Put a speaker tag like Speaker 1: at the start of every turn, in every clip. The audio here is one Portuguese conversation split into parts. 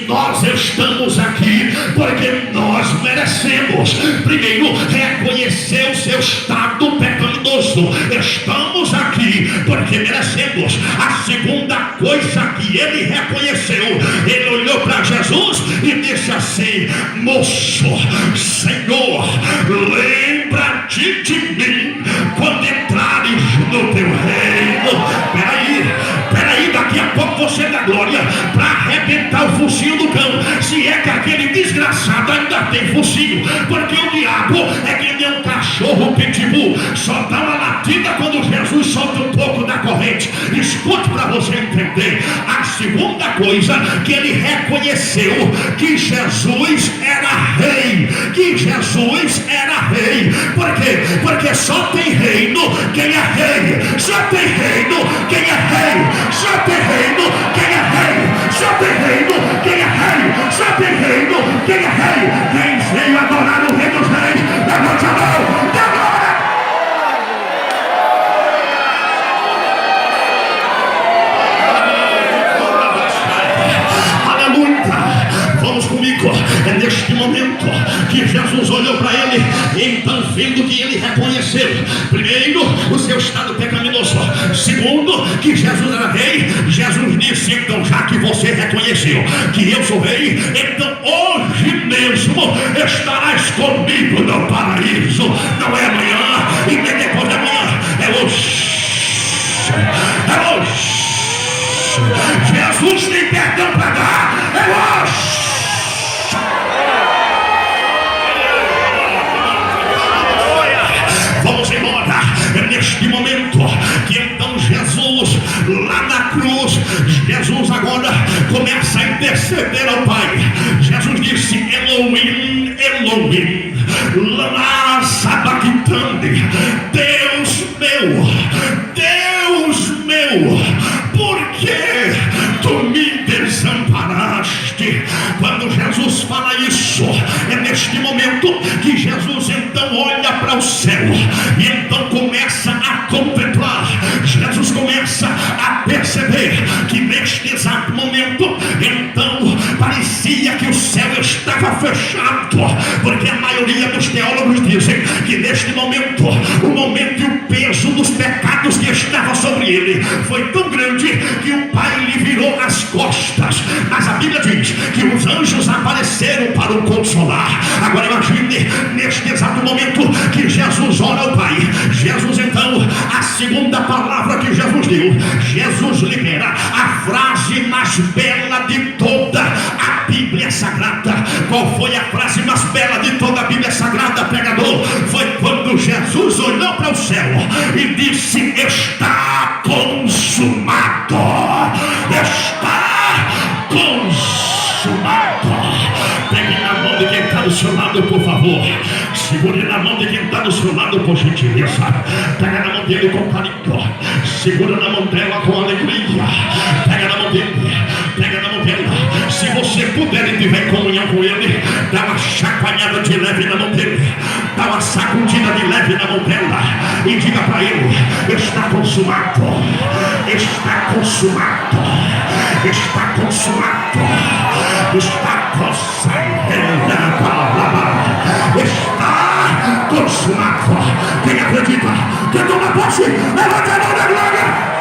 Speaker 1: Nós estamos aqui porque nós merecemos. Primeiro, reconhecer o seu estado pecaminoso. Estamos aqui porque merecemos. A segunda coisa que ele reconheceu, ele olhou para Jesus e disse assim: moço, Senhor, lembra-te de mim quando entrares no teu reino. Peraí, daqui a pouco você dá glória para arrebentar o focinho do cão, se é que aquele desgraçado ainda tem focinho, porque o diabo é que nem um cachorro pitbull, só dá uma latida quando Jesus solta um pouco da corrente. Escute para você entender. A segunda coisa que ele reconheceu, que Jesus era rei, por quê? Porque só tem reino quem é rei, só tem reino quem é rei, só tem reino quem é rei, só tem reino quem é rei, só tem reino quem é rei. Quem veio adorar o rei dos reis, levante a mão, dá glória. Aleluia. Vamos comigo. É neste momento que Jesus olhou para ele, então vendo que ele reconheceu, primeiro, o seu estado pecaminoso, segundo, que Jesus era rei, Jesus disse: então já que você reconheceu que eu sou rei, então hoje mesmo estarás comigo no paraíso. Não é amanhã e nem depois de amanhã, é hoje. É hoje. Jesus tem perdão para dar, é hoje. Vamos embora. É neste momento que então Jesus, lá na cruz, Jesus agora começa a interceder ao Pai. Jesus disse: Elohim, Elohim, lama sabachthani. Deus meu, por que tu me desamparaste? Quando Jesus fala isso, é neste momento que Jesus então olha para o céu e então começa a contemplar. Jesus começa a perceber que neste exato momento, então parecia que o céu estava fechado, porque a maioria dos teólogos dizem que neste momento, o momento e o peso dos pecados que estava sobre ele foi tão grande que o Pai lhe virou as costas. Mas a Bíblia diz que os anjos apareceram para o consolar. Agora imagine, neste exato momento que Jesus ora ao Pai, Jesus então, a segunda palavra que Jesus deu, Jesus libera a frase mais bela de toda a Bíblia Sagrada. Qual foi a frase mais bela de toda a Bíblia Sagrada, pregador? Foi quando Jesus olhou para o céu e disse: está consumado, está consumado. Pegue na mão de quem está do seu lado, por favor. Segure na mão de quem está do seu lado, por gentileza. Pega na mão dele com carinho. Segura na mão dela com alegria. Pega na mão dele. Pega na mão dela. Se você puder e tiver comunhão com ele, dá uma chacoalhada de leve na mão dele. Dá uma sacudida de leve na mão dela. E diga para ele: está consumado. Está consumado. Está consumado. Está consumado. Está consumado. Quem acredita? Quem toma posse? Levanta a mão da glória.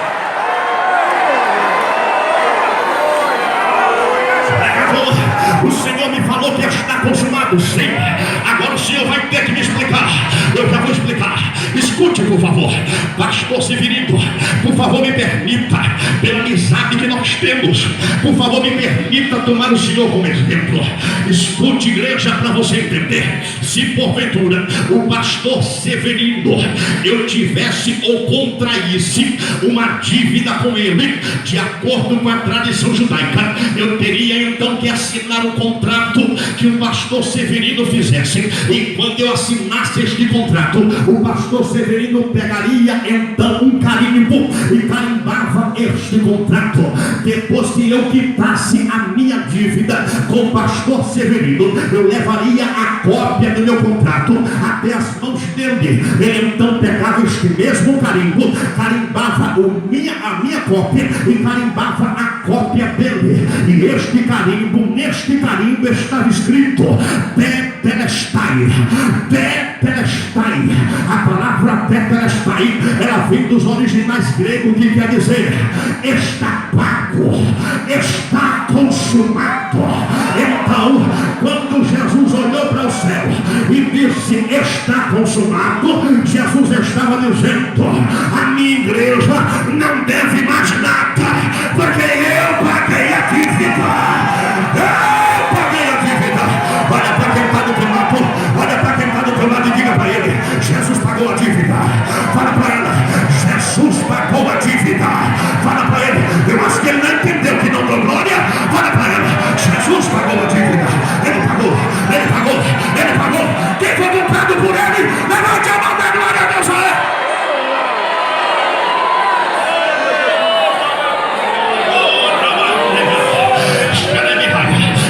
Speaker 1: O Senhor me falou que está consumado, sim. Agora o Senhor vai ter que me explicar. Eu já vou explicar. Escute, por favor. Pastor Severino, por favor, me permita, pela amizade que nós temos, por favor, me permita tomar o Senhor como exemplo. Escute, igreja, para você entender. Se porventura o pastor Severino, eu tivesse ou contraísse uma dívida com ele, de acordo com a tradição judaica, eu teria então que assinar o contrato que o pastor Severino fizesse. E quando eu assinasse este contrato, o pastor Severino Severino pegaria então um carimbo e carimbava este contrato. Depois que eu quitasse a minha dívida com o pastor Severino, eu levaria a cópia do meu contrato até as mãos dele. Ele então pegava este mesmo carimbo, carimbava a minha cópia e carimbava a cópia dele. E neste carimbo estava escrito Tetelestai. Tetelestai. A palavra Tetelestai, ela vem dos originais gregos, que quer dizer está pago, está consumado. Então, quando Jesus olhou para o céu e disse está consumado, Jesus estava dizendo: a minha igreja não deve mais nada, porque eu paguei a dívida. Eu paguei a dívida. Olha para quem está do teu lado, olha para quem está do teu lado e diga para ele: Jesus pagou a dívida. Fala para ela: Jesus pagou a dívida. Fala para ele: eu acho que ele não entendeu que não deu glória. Fala para ela: Jesus pagou a dívida. Ele pagou, ele pagou, ele pagou. Quem foi comprado por ele, levante a mão da glória a Deus.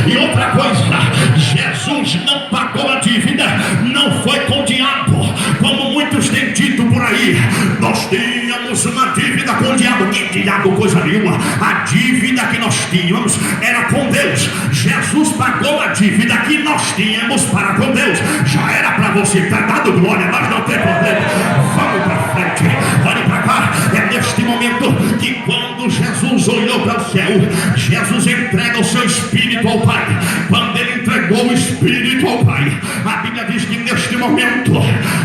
Speaker 1: E outra coisa, Jesus não pagou a dívida, não foi com o diabo, como muitos têm dito por aí. Nós tínhamos uma dívida com o diabo. Que diabo, coisa nenhuma. A dívida que nós tínhamos era com Deus. Jesus pagou a dívida que nós tínhamos para com Deus. Já era para você estar dado glória, mas não tem problema. Vamos para frente, olhe para cá. É neste momento que, quando Jesus olhou para o céu, Jesus entrega o seu Espírito ao Pai. Quando ele entregou o Espírito ao Pai, a Bíblia diz que neste momento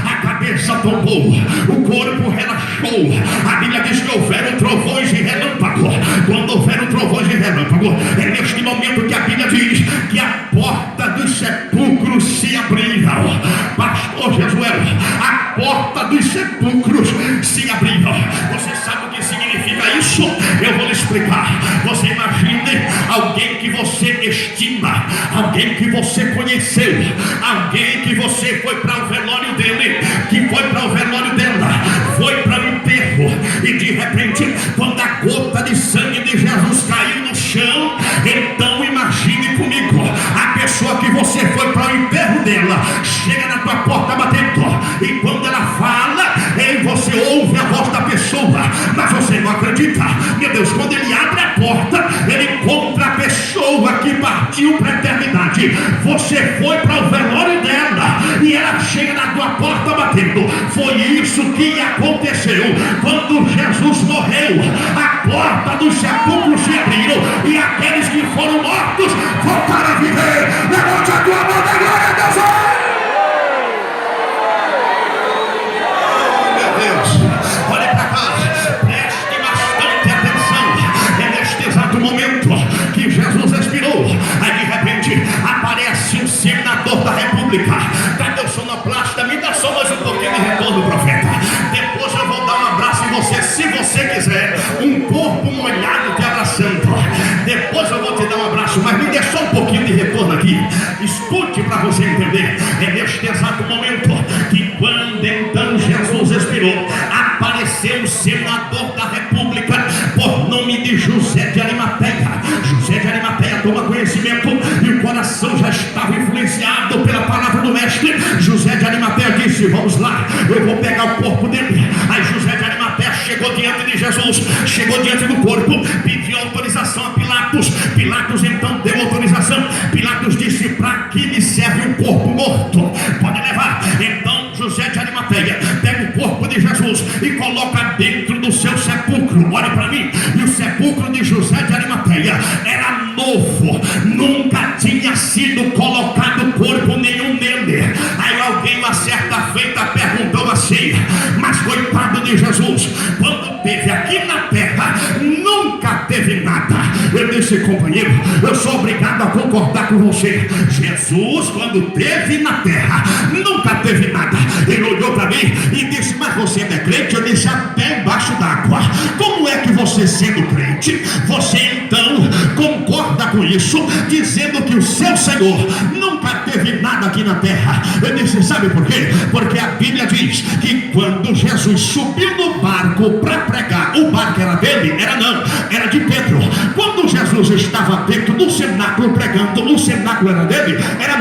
Speaker 1: a cabeça tombou, o corpo relaxou. A Bíblia diz que houveram trovões e relâmpago. Quando houveram trovões e relâmpago, é neste momento que a Bíblia diz que a porta dos sepulcros se abriram. Pastor Jesuel, a porta dos sepulcros se abriram. Você sabe o que significa isso? Eu vou lhe explicar. Você imagine alguém que você estima, alguém que você conheceu, alguém que você foi para o velório dele, que foi para o velório dela, foi para o enterro, e de repente, quando a gota de sangue de Jesus caiu no chão, então imagine comigo, a pessoa que você foi para o enterro dela, chega na tua porta batendo, e quando ela fala, você ouve a voz da pessoa, mas você não acredita. Meu Deus, quando ele abre a porta, ele encontra a pessoa que partiu para a eternidade. Você foi para o velório dela e ela chega na tua porta batendo. Foi isso que aconteceu quando Jesus morreu. A porta dos sepulcros se abriram e aqueles que foram mortos voltaram a viver. Levante a tua mão da glória a Deus. Olhe para cá, preste bastante atenção. É neste exato momento que Jesus expirou. Aí de repente aparece um senador da República. Cadê o sonoplasta? Me dá só mais um pouquinho de retorno, profeta. Depois eu vou dar um abraço em você, se você quiser. Um corpo molhado te abraçando. Depois eu vou te dar um abraço, mas me dê só um pouquinho de retorno aqui. Escute para você entender. É neste exato momento que, quando então Jesus expirou, apareceu o senador da República, por nome de José de Arimateia. José de Arimateia toma conhecimento e o coração já estava influenciado pela palavra do mestre. José de Arimateia disse: vamos lá, eu vou pegar o corpo dele. Aí José de Arimateia chegou diante de Jesus, chegou diante do corpo, pediu autorização a Pilatos. Pilatos então deu autorização. Pilatos disse: para que me serve um corpo morto? Pode levar. Então José de Arimateia pega o corpo de Jesus e coloca dentro do seu sepulcro. Olha para mim. E o sepulcro de José de Arimateia era novo, nunca tinha sido colocado corpo nenhum nele. Aí alguém uma certa feita perguntou assim: mas coitado de Jesus, quando teve aqui na terra, nunca teve nada. Ele disse: esse companheiro, eu sou obrigado a concordar com você. Jesus, quando teve na terra, nunca teve nada. Ele olhou para mim e disse: mas você não é crente? Eu disse: até embaixo d'água. Como é que você, sendo crente, você então concorda com isso, dizendo que o seu Senhor nunca teve nada aqui na terra? Eu disse: sabe por quê? Porque a Bíblia diz que quando Jesus subiu no barco para pregar, o barco era dele? Era de Pedro. Quando Jesus estava dentro do cenáculo pregando, o cenáculo era dele? Era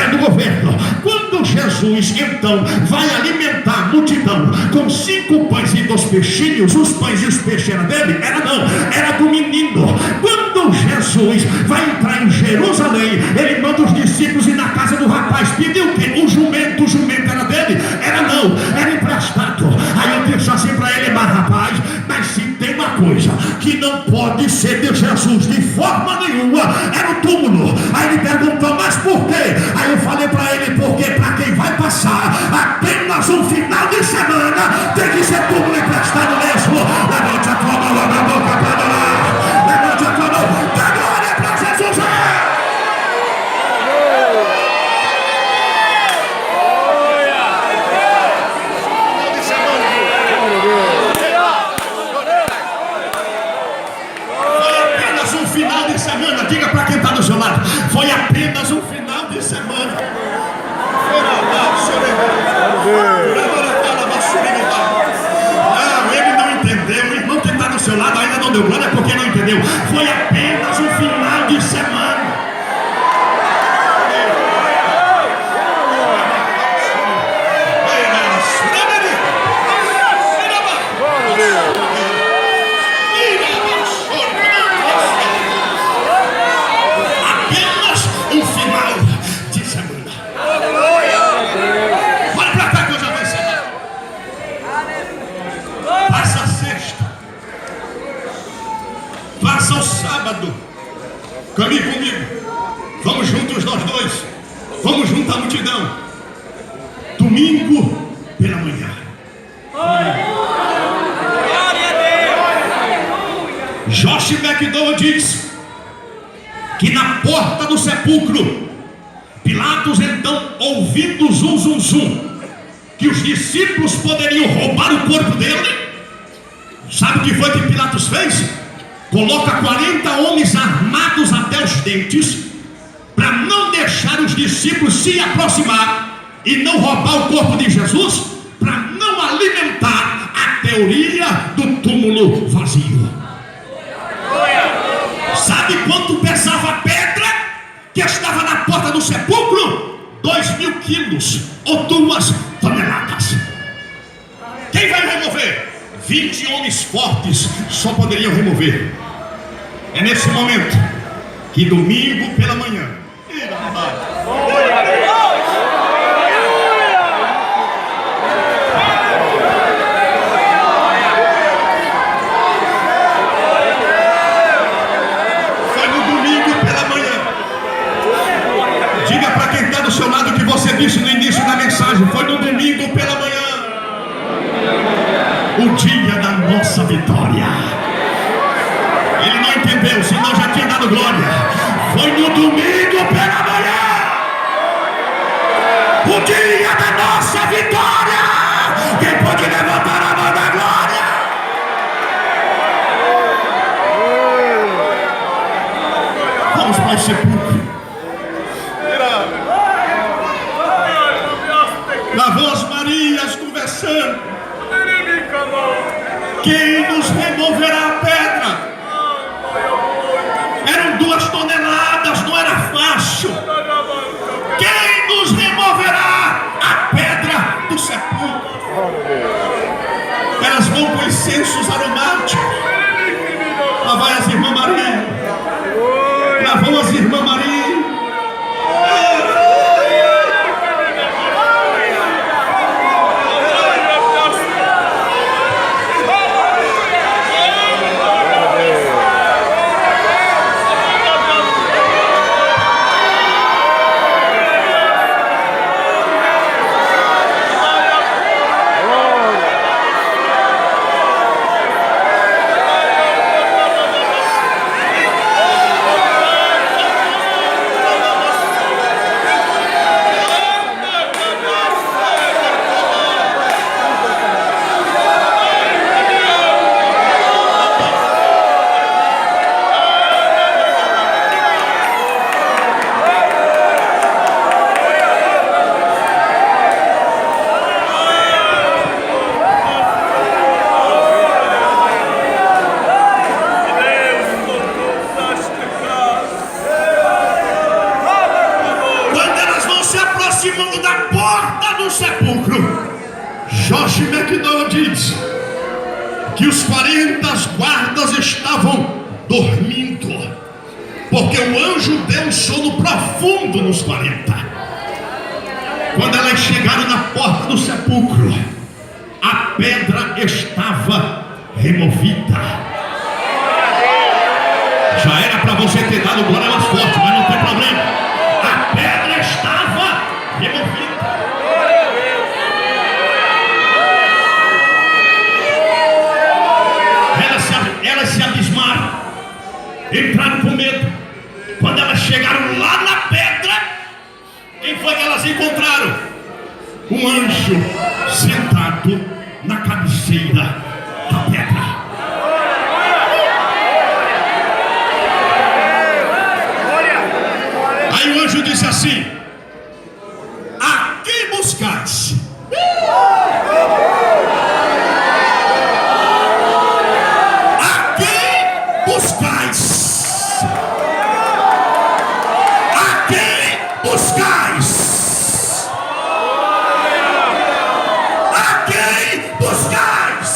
Speaker 1: do governo. Quando Jesus então vai alimentar a multidão com 5 pães e 2 peixinhos, os pães e os peixes era dele? Era do menino. Quando Jesus vai entrar em Jerusalém, ele manda os discípulos ir na casa do rapaz, pediu o quê? O jumento era dele? Era emprestado. Aí eu disse assim para ele: mas rapaz, mas se tem uma coisa que não pode ser de Jesus de forma nenhuma, era o túmulo. Aí ele perguntou: mas por quê? Aí eu falei para ele: porque para quem vai passar apenas um final de semana, tem que ser túmulo emprestado mesmo. Levante a tua mão, abre a boca para adorar. Levante a tua mão, dá glória para Jesus. Diga para quem está do seu lado: foi apenas um final de semana. Não, ele não entendeu. O irmão que está do seu lado ainda não deu glória porque não entendeu. Foi apenas um final de semana. Caminhe comigo, vamos juntos nós dois, vamos junto à multidão. Domingo pela manhã. Josh McDowell diz que na porta do sepulcro, Pilatos então, ouvindo zum, que os discípulos poderiam roubar o corpo dele, sabe o que foi que Pilatos fez? Coloca 40 homens armados até os dentes, para não deixar os discípulos se aproximar e não roubar o corpo de Jesus, para não alimentar a teoria do túmulo vazio. Sabe quanto pesava a pedra que estava na porta do sepulcro? 2.000 quilos ou 2 toneladas. Quem vai remover? 20 homens fortes só poderiam remover. É nesse momento que domingo pela manhã, foi no domingo pela manhã. Diga para quem está do seu lado que você disse no início da mensagem: foi no domingo pela manhã, o dia da nossa vitória. Ele não entendeu, senão já tinha dado glória. Foi no domingo pela manhã, o dia da nossa vitória. Quem pode levantar a mão da glória? Vamos para o sepulcro. Lavou as Marias conversando. Quem nos removerá a pedra? Eram 2 toneladas, não era fácil. Quem nos removerá a pedra do sepulcro? Elas vão com incensos aromáticos. Lá vai as irmãs Maria. Lá vão as irmãs Maria. aproximando da porta do sepulcro, Josh McDowell diz que os 40 guardas estavam dormindo, porque o anjo deu um sono profundo nos 40. Quando elas chegaram na porta do sepulcro, a pedra estava removida. Já era para você ter dado glória mais forte, mas não tem problema. A pedra estava removida. Elas se abismaram, entraram com medo. Quando elas chegaram lá na pedra, quem foi que elas encontraram? Um anjo sentado na cabeceira da pedra. Aí o anjo disse assim: a quem buscais? A quem buscais? A quem buscais? A quem buscais?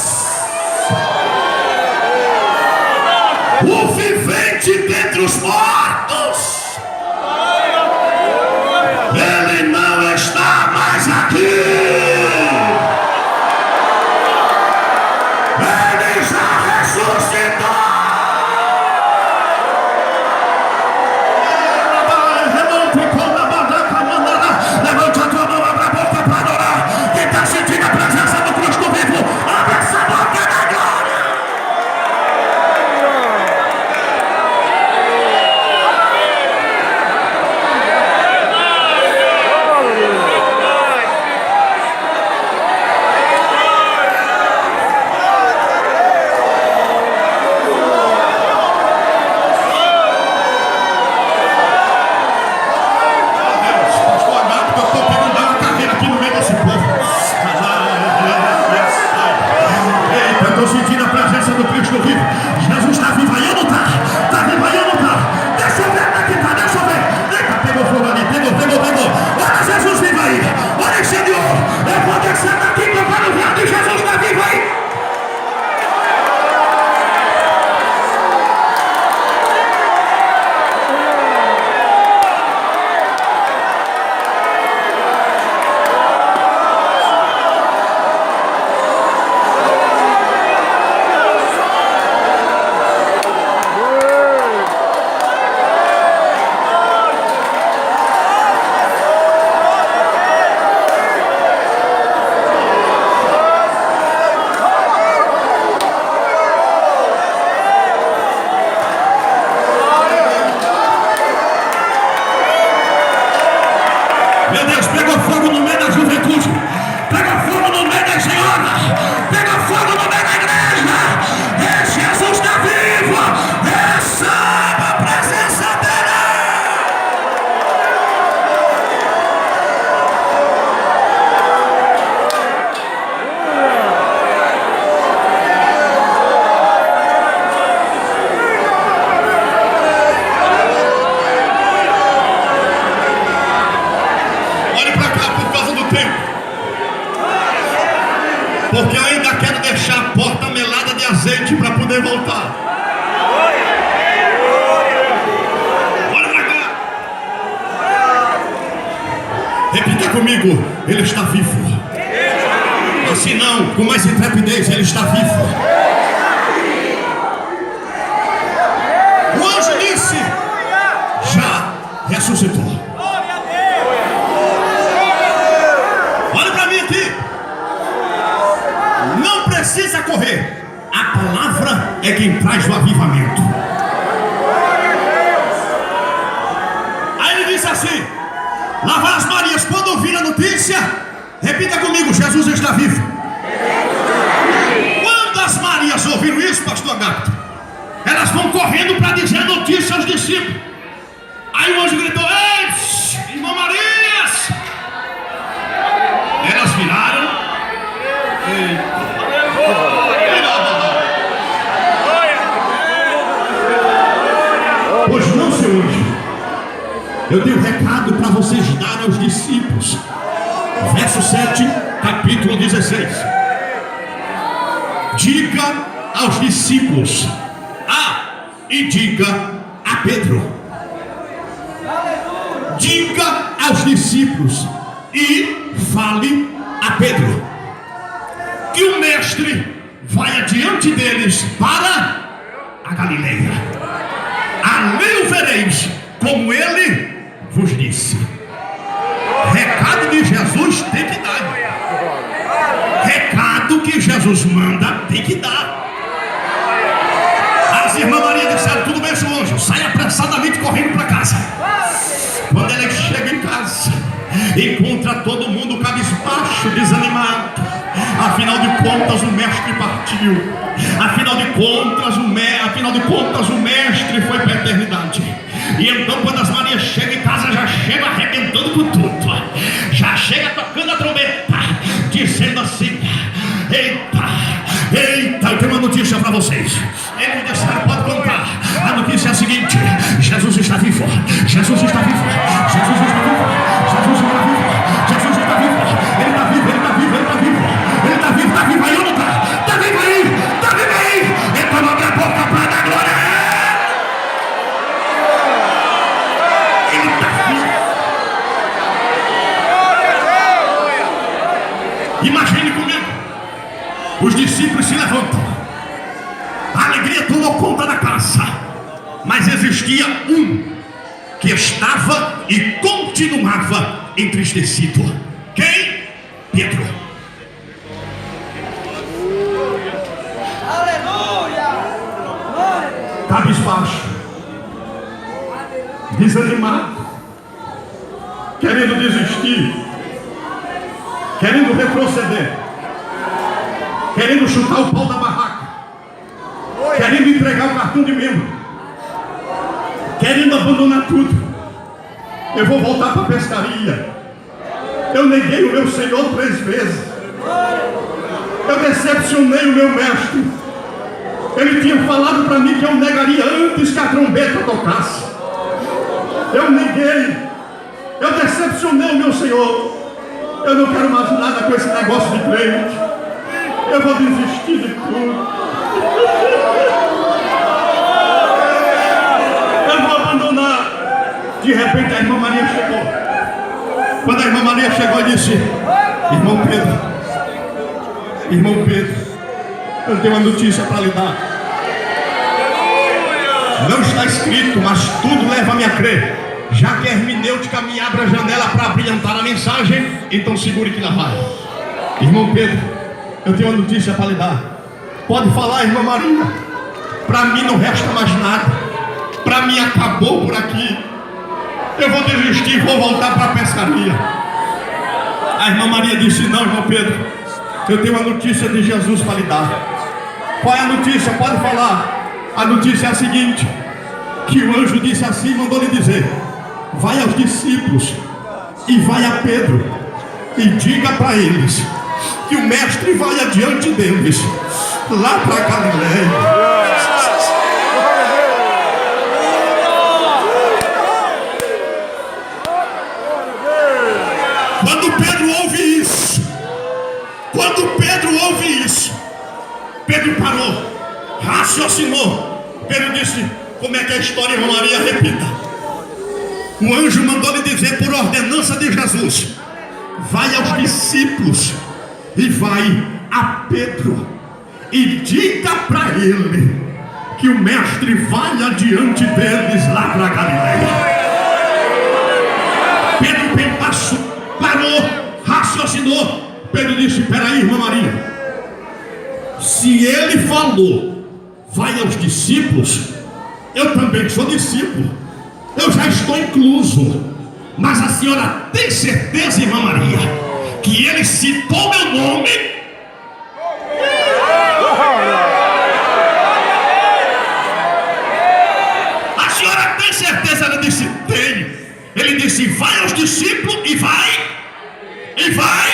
Speaker 1: O vivente dentre os mortos. Ele não está mais aqui. Ele já ressuscitou. Levante a tua mão, abra a boca para adorar. Quem está sentindo a presença do Cristo vivo, abre essa boca da glória. Meu Deus, pegou fogo no meio da juventude, pega fogo no meio da senhora, pega fogo no meio da igreja. Jesus está vivo, receba a presença dele. Porque eu ainda quero deixar a porta melada de azeite para poder voltar. Olha pra cá. Repita comigo: ele está vivo. Assim não, com mais intrepidez, ele está vivo. O anjo disse: já ressuscitou. Olha para mim aqui. Não precisa correr. A palavra é quem traz o avivamento. Aí ele disse assim: lá vai as Marias, quando ouvir a notícia, repita comigo: Jesus está vivo. Quando as Marias ouviram isso, pastor Gato, elas vão correndo para dizer a notícia aos discípulos. Aí o anjo gritou: ei, irmã Marias! Elas viraram. Hoje não, seu anjo. Eu tenho um recado para vocês darem aos discípulos. Verso 7, capítulo 16. Diga aos discípulos, e diga a Pedro. Diga aos discípulos e fale a Pedro que o mestre vai adiante deles para a Galileia. Ali o vereis, como ele vos disse. Recado de Jesus tem que dar. Recado que Jesus manda tem que dar. As irmãs Maria disseram: tudo bem, seu anjo, sai apressadamente correndo para casa. Quando ela chega em casa, encontra todo mundo cabisbaixo, desanimado. Afinal de contas o mestre partiu. Afinal de contas o mestre foi para a eternidade. E então quando as Marias chegam em casa, já chega arrebentando com tudo. Já chega tocando a trombeta, dizendo assim: eita, eu tenho uma notícia para vocês. Ele disse: pode contar. A notícia é a seguinte: Jesus está vivo. Jesus está vivo. Jesus está vivo. Jesus está vivo. Jesus está vivo. Ele está vivo, ele está vivo, ele está vivo. Ele está vivo, está vivo aí, ou não está? Está vivo aí, está vivo aí. Então abre a boca para dar glória. Ele está vivo. Imagine comigo. Os discípulos se levantam. A alegria tomou conta da casa. Mas existia um que estava e continuava entristecido. Quem? Pedro. Cabisbaixo, desanimado, querendo desistir, querendo retroceder, querendo chutar o pau da barraca, querendo entregar o cartão de membro, querendo abandonar tudo. Eu vou voltar para a pescaria. Eu neguei o meu Senhor 3 vezes. Eu decepcionei o meu mestre. Ele tinha falado para mim que eu negaria antes que a trombeta tocasse. Eu neguei. Eu decepcionei o meu Senhor. Eu não quero mais nada com esse negócio de crente. Eu vou desistir de tudo. Eu vou abandonar. De repente a irmã Maria chegou. Quando a irmã Maria chegou e disse: irmão Pedro, eu tenho uma notícia para lhe dar. Não está escrito, mas tudo leva-me a crer. Já que a hermenêutica me abre a janela para brilhantar a mensagem, então segure que lá vai. Irmão Pedro, eu tenho uma notícia para lhe dar. Pode falar, irmã Maria. Para mim não resta mais nada. Para mim acabou por aqui. Eu vou desistir e vou voltar para a pescaria. A irmã Maria disse: não, irmão Pedro, eu tenho uma notícia de Jesus para lhe dar. Qual é a notícia? Pode falar. A notícia é a seguinte: que o anjo disse assim, mandou lhe dizer: vai aos discípulos e vai a Pedro e diga para eles que o mestre vai adiante deles lá para Galileia. Pedro ouve isso, Pedro parou, raciocinou. Pedro disse: como é que é a história, irmã Maria? Repita. O anjo mandou lhe dizer, por ordenança de Jesus: vai aos discípulos e vai a Pedro e diga para ele que o mestre vai adiante deles lá para Galileia. Pedro pensou, parou, raciocinou. Pedro disse: peraí, irmã Maria, se ele falou vai aos discípulos, eu também sou discípulo, eu já estou incluso. Mas a senhora tem certeza, irmã Maria, que ele citou meu nome? A senhora tem certeza? Ela disse: tenho. Ele disse: vai aos discípulos e vai, e vai,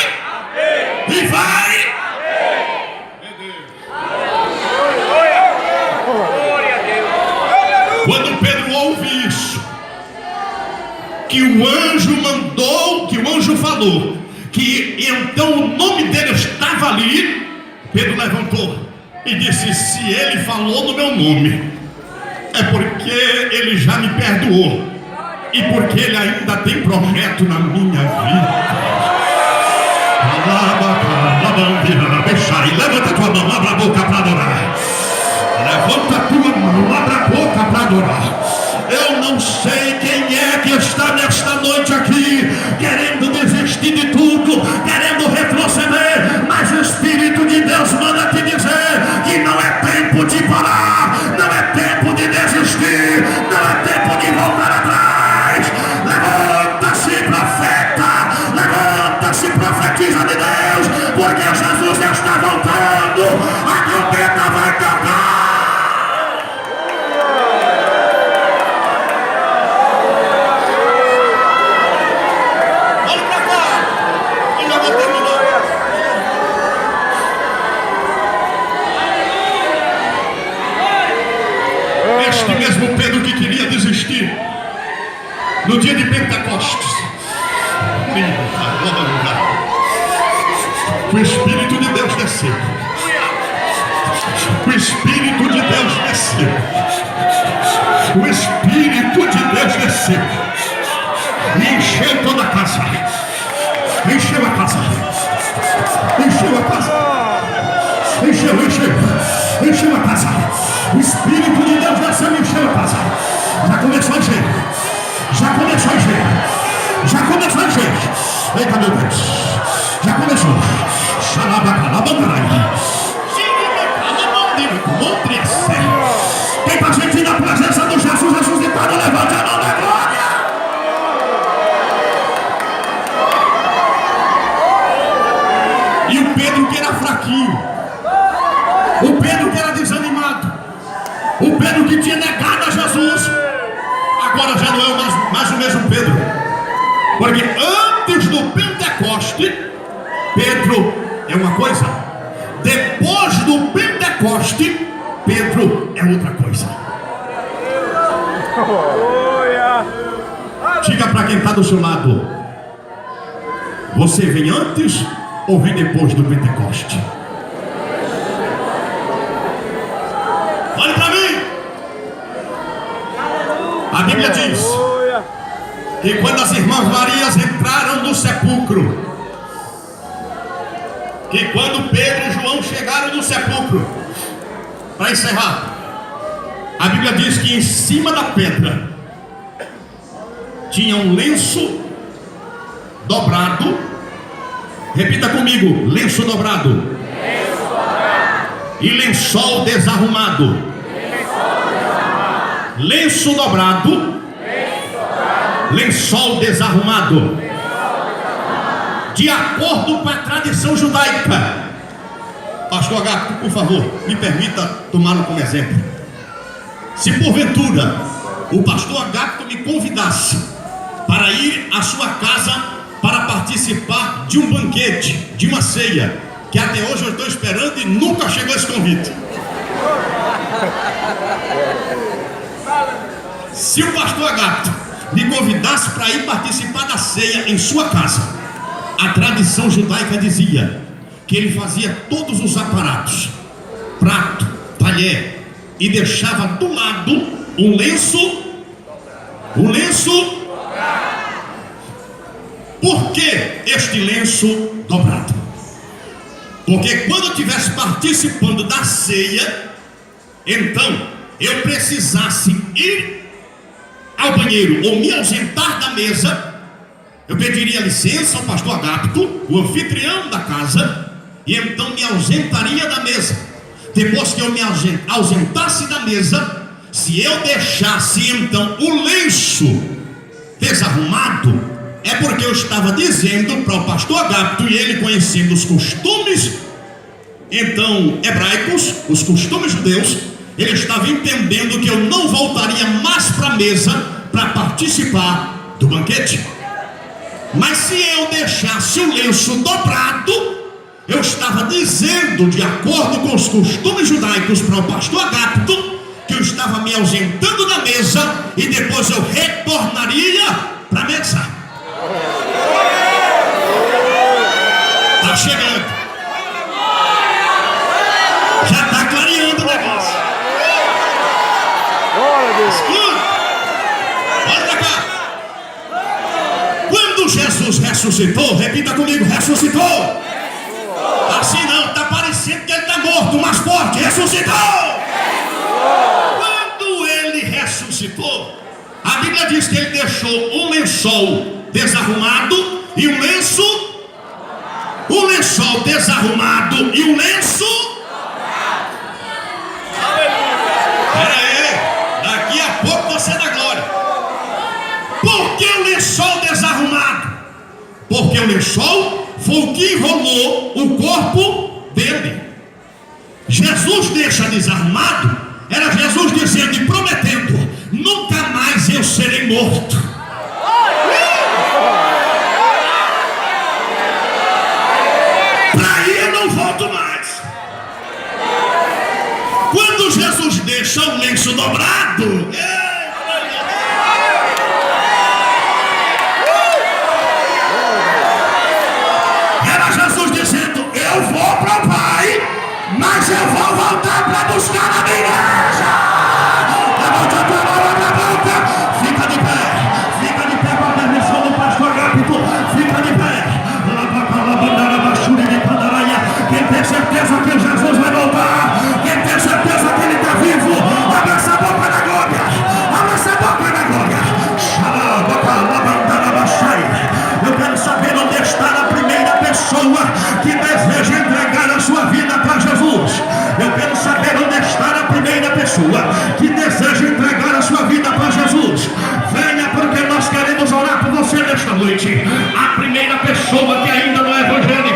Speaker 1: e vai. Quando Pedro ouve isso, que o anjo mandou, que o anjo falou, que então o nome dele estava ali, Pedro levantou e disse: se ele falou no meu nome, é porque ele já me perdoou e porque ele ainda tem projeto na minha vida. Levanta a tua mão, abra a boca para adorar. Levanta a tua mão, abra a boca para adorar. Eu não sei quem é que está nesta noite aqui, querendo desistir de tudo, querendo retroceder, mas o Espírito de Deus manda te dizer que não é tempo de parar, não é tempo de desistir, não é tempo de voltar atrás. Levanta-se, profeta, levanta-se, profetiza de Deus, porque Jesus já está voltando, a trombeta vai tocar. Este mesmo Pedro que queria desistir no dia de Pentecostes, o Espírito de Deus desceu, o Espírito de Deus desceu, o Espírito de Deus desceu e encheu toda a casa, encheu a casa, encheu a casa, encheu a casa. O Espírito de Deus desceu e encheu a casa. Já começou a encher. Já começou a encher. Já começou a encher. Eita, meu Deus. Já começou. Quem tá sentindo a presença do Jesus ressuscitado, levante a mão da glória. E o Pedro que era fraquinho, o Pedro que era desanimado, o Pedro que tinha negado a Jesus, agora já não é mais o mesmo Pedro, porque antes do Pentecoste, Pedro é uma coisa, depois do Pentecoste, Pedro é outra coisa. Diga para quem está do seu lado: você vem antes ou vem depois do Pentecoste? Olhe para mim. A Bíblia diz que quando as irmãs Marias entraram no sepulcro, que quando Pedro e João chegaram no sepulcro, para encerrar, a Bíblia diz que em cima da pedra tinha um lenço dobrado. Repita comigo: lenço dobrado. E lençol desarrumado. Lenço dobrado, lençol desarrumado. De acordo com a tradição judaica. Pastor Agapto, por favor, me permita tomá-lo como exemplo. Se porventura o pastor Agapto me convidasse para ir à sua casa para participar de um banquete, de uma ceia, que até hoje eu estou esperando e nunca chegou esse convite. Se o pastor Agapto me convidasse para ir participar da ceia em sua casa, a tradição judaica dizia que ele fazia todos os aparatos, prato, talher, e deixava do lado um lenço. Por que este lenço dobrado? Porque quando eu estivesse participando da ceia, então eu precisasse ir ao banheiro ou me ausentar da mesa, eu pediria licença ao pastor Agapto, o anfitrião da casa, e então me ausentaria da mesa. Depois que eu me ausentasse da mesa, se eu deixasse então o lenço desarrumado, é porque eu estava dizendo para o pastor Agapto, e ele conhecendo os costumes então hebraicos, os costumes judeus, ele estava entendendo que eu não voltaria mais para a mesa para participar do banquete. Mas se eu deixasse o lenço dobrado, eu estava dizendo, de acordo com os costumes judaicos, para o pastor Agapto, que eu estava me ausentando da mesa e depois eu retornaria para a mesa. Jesus ressuscitou. Repita comigo, ressuscitou. Assim não, está parecendo que ele está morto, mas forte, ressuscitou. Quando ele ressuscitou, a Bíblia diz que ele deixou um lençol desarrumado e um lenço. O lençol desarrumado e o lenço. Daqui a pouco você dá glória. Por que o lençol desarrumado? Porque o lençol foi o que enrolou o corpo dele. Jesus deixa desarrumado, era Jesus dizendo e prometendo: nunca mais eu serei morto. Para aí eu não volto mais. Quando Jesus deixa o lenço dobrado, era Jesus dizendo: eu vou para o Pai, mas eu vou voltar para buscar a minha igreja. Levanta a tua mão na boca. Fica de pé com a permissão do pastor Gápito. Fica de pé. Quem tem certeza que Jesus vai voltar, quem tem certeza que ele está vivo, abra essa boca da glória. Abra essa boca da glória. Eu quero saber onde está a primeira pessoa que deseja entregar a sua vida para Jesus. Eu quero saber onde está a primeira pessoa que deseja entregar a sua vida para Jesus. Venha, porque nós queremos orar por você nesta noite. A primeira pessoa que ainda não é evangélica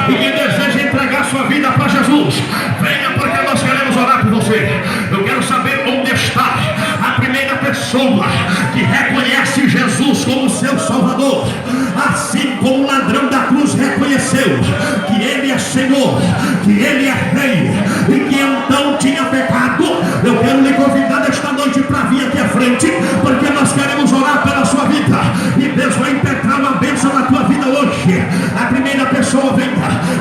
Speaker 1: e que deseja entregar a sua vida para Jesus, venha, porque nós queremos orar por você. Eu quero saber onde está a primeira pessoa que reconhece Jesus como seu Salvador, assim como o ladrão da cruz reconheceu que ele é Senhor, que ele é Rei e que então tinha pecado. Eu quero lhe convidar esta noite para vir aqui à frente, porque nós queremos orar pela sua vida e Deus vai impetrar uma bênção na tua vida hoje. A primeira pessoa, venha.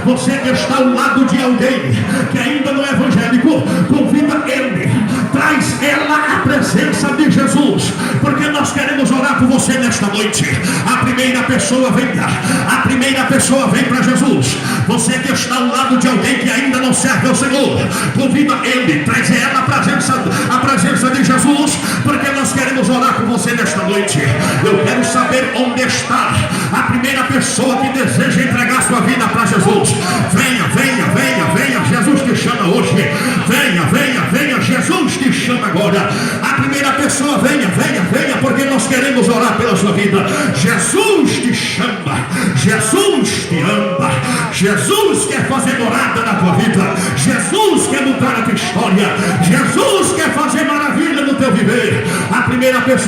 Speaker 1: Você que está ao lado de alguém que ainda não é evangélico, convida ele, traz ela à presença de Jesus, porque nós queremos orar por você nesta noite. A primeira pessoa, venha. A primeira pessoa vem para Jesus. Você que está ao lado de alguém que ainda não serve ao Senhor, convida ele, traz ela à presença de Jesus, porque nós queremos orar por você nesta noite. Eu quero saber onde está a primeira pessoa que deseja entregar sua vida para Jesus. Venha, Jesus te chama hoje. Venha, Jesus te chama agora. A primeira pessoa, venha, porque nós queremos orar pela sua vida. Jesus te chama, Jesus te ama, Jesus quer fazer morada na tua vida, Jesus quer mudar a tua história, Jesus quer fazer maravilha no teu viver. A primeira pessoa